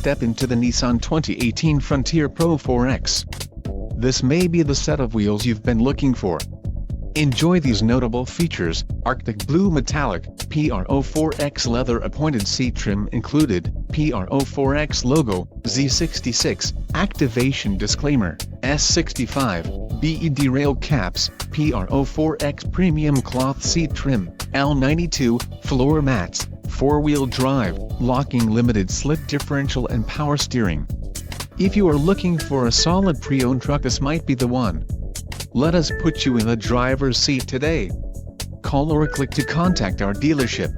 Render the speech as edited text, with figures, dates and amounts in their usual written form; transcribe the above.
step into the Nissan 2018 Frontier Pro-4X. This may be the set of wheels you've been looking for. Enjoy these notable features: Arctic Blue Metallic, PRO-4X leather appointed seat trim included, PRO-4X logo, Z66, activation disclaimer, S65, BED rail caps, PRO-4X premium cloth seat trim, L92, floor mats, 4-wheel drive, locking limited slip differential and power steering. If you are looking for a solid pre-owned truck, this might be the one. Let us put you in the driver's seat today. Call or click to contact our dealership.